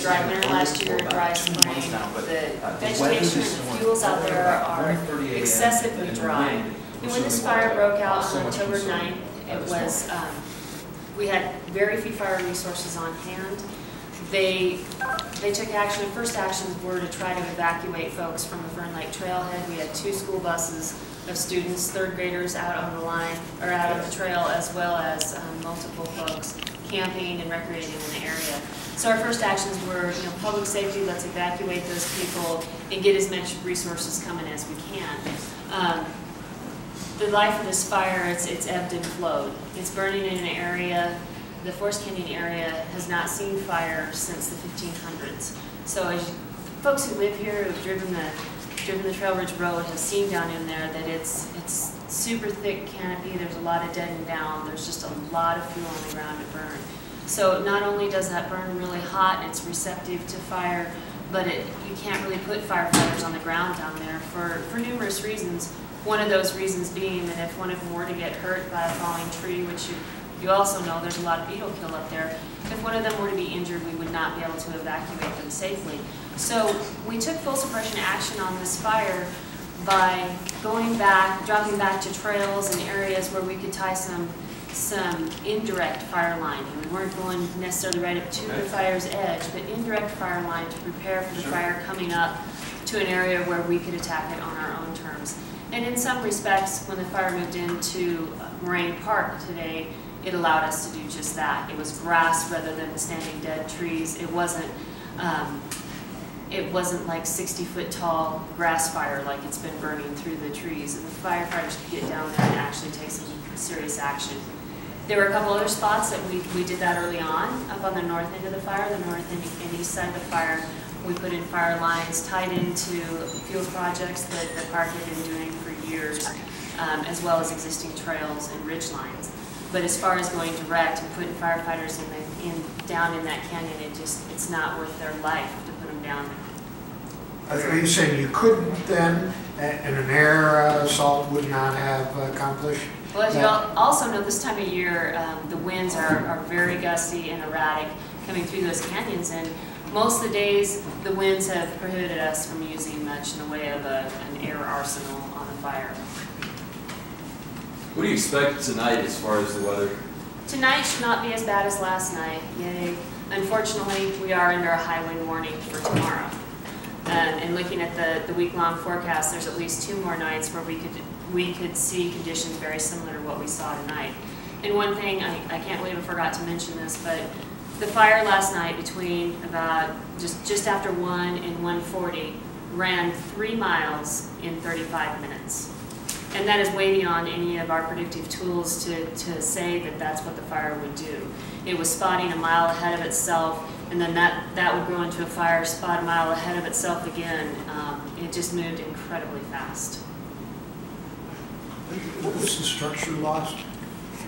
dry winter last year, dry spring. The vegetation and the fuels out there are excessively dry. And when this fire broke out on October 9th, it was, we had very few fire resources on hand. They took action. The first actions were to try to evacuate folks from the Fern Lake Trailhead. We had 2 school buses of students, 3rd graders out on the line, or out on the trail, as well as multiple folks camping and recreating in the area. So our first actions were, public safety, let's evacuate those people and get as much resources coming as we can. The life of this fire, it's ebbed and flowed. It's burning in an area. The Forest Canyon area has not seen fire since the 1500s. So as folks who live here, who've driven the Trail Ridge Road, have seen down in there that it's super thick canopy. There's a lot of dead and down. There's just a lot of fuel on the ground to burn. So not only does that burn really hot, it's receptive to fire, but you can't really put firefighters on the ground down there for numerous reasons. One of those reasons being that if one of them were to get hurt by a falling tree, which you also know there's a lot of beetle kill up there, if one of them were to be injured, we would not be able to evacuate them safely. So we took full suppression action on this fire by dropping back to trails and areas where we could tie some indirect fire line. We weren't going necessarily right up to the fire's edge, but indirect fire line to prepare for the fire coming up to an area where we could attack it on our own terms. And in some respects, when the fire moved into Moraine Park today, it allowed us to do just that. It was grass rather than standing dead trees. It wasn't like 60-foot tall grass fire like it's been burning through the trees. And the firefighters could get down there and actually take some serious action. There were a couple other spots that we did that early on, up on the north end of the fire, the north and east side of the fire. We put in fire lines tied into fuel projects that the park had been doing for years, as well as existing trails and ridge lines. But as far as going direct and putting firefighters down in that canyon, it's not worth their life to put them down there. Are you saying you couldn't then, and an air assault would not have accomplished? Well, as you also know, this time of year, the winds are very gusty and erratic coming through those canyons, and most of the days, the winds have prohibited us from using much in the way of an air arsenal on a fire. What do you expect tonight as far as the weather? Tonight should not be as bad as last night. Yay. Unfortunately, we are under a high wind warning for tomorrow. And looking at the week-long forecast, there's at least 2 more nights where we could see conditions very similar to what we saw tonight. And one thing, I can't believe I forgot to mention this, but the fire last night between about just after 1 and 1:40 ran 3 miles in 35 minutes. And that is way beyond any of our predictive tools to say that that's what the fire would do. It was spotting a mile ahead of itself, and then that would grow into a fire, spot a mile ahead of itself again. It just moved incredibly fast. What was the structure lost?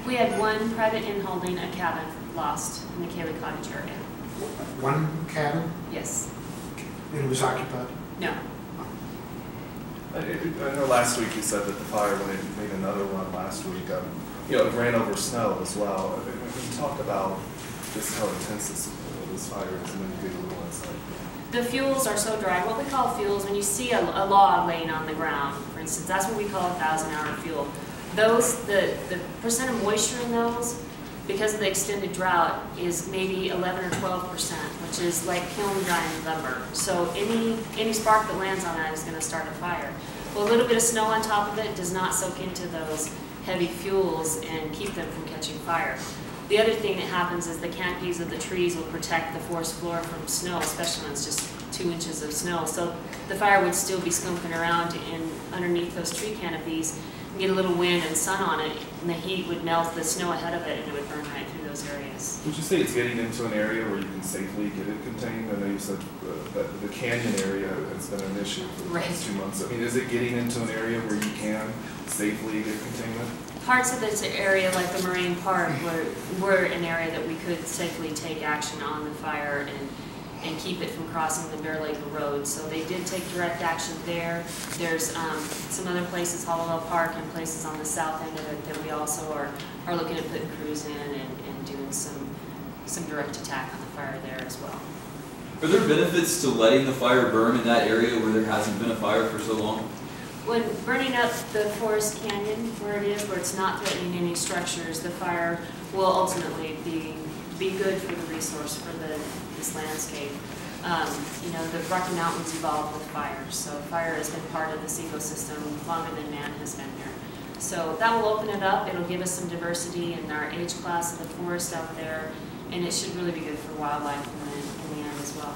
We had 1 private inn holding a cabin lost in the Cayley Cottage area. 1 cabin? Yes. And it was occupied? No. I know last week you said that the fire, when it made another run last week, it ran over snow as well. When you talk about just how intense this fire is, and then you get a little insight. The fuels are so dry. What we call fuels, when you see a log laying on the ground, for instance, that's what we call a 1,000-hour fuel. Those, the percent of moisture in those, because of the extended drought, is maybe 11 or 12%, which is like kiln drying lumber. So any spark that lands on that is going to start a fire. Well, a little bit of snow on top of it does not soak into those heavy fuels and keep them from catching fire. The other thing that happens is the canopies of the trees will protect the forest floor from snow, especially when it's just 2 inches of snow. So the fire would still be skunking around underneath those tree canopies, and get a little wind and sun on it, and the heat would melt the snow ahead of it, and it would burn right through those areas. Would you say it's getting into an area where you can safely get it contained? I know you said that the canyon area has been an issue for the past 2 months. I mean, is it getting into an area where you can safely get containment? Parts of this area, like the Moraine Park, were an area that we could safely take action on the fire and keep it from crossing the Bear Lake Road. So they did take direct action there. There's some other places, Hollowell Park, and places on the south end of it that we also are looking at putting crews in and doing some direct attack on the fire there as well. Are there benefits to letting the fire burn in that area where there hasn't been a fire for so long? When burning up the forest canyon where it is, where it's not threatening any structures, the fire will ultimately be good for the resource, for this landscape. You know, the Rocky Mountains evolved with fire, so fire has been part of this ecosystem longer than man has been here. So that will open it up, it'll give us some diversity in our age class of the forest out there, and it should really be good for wildlife in the end as well.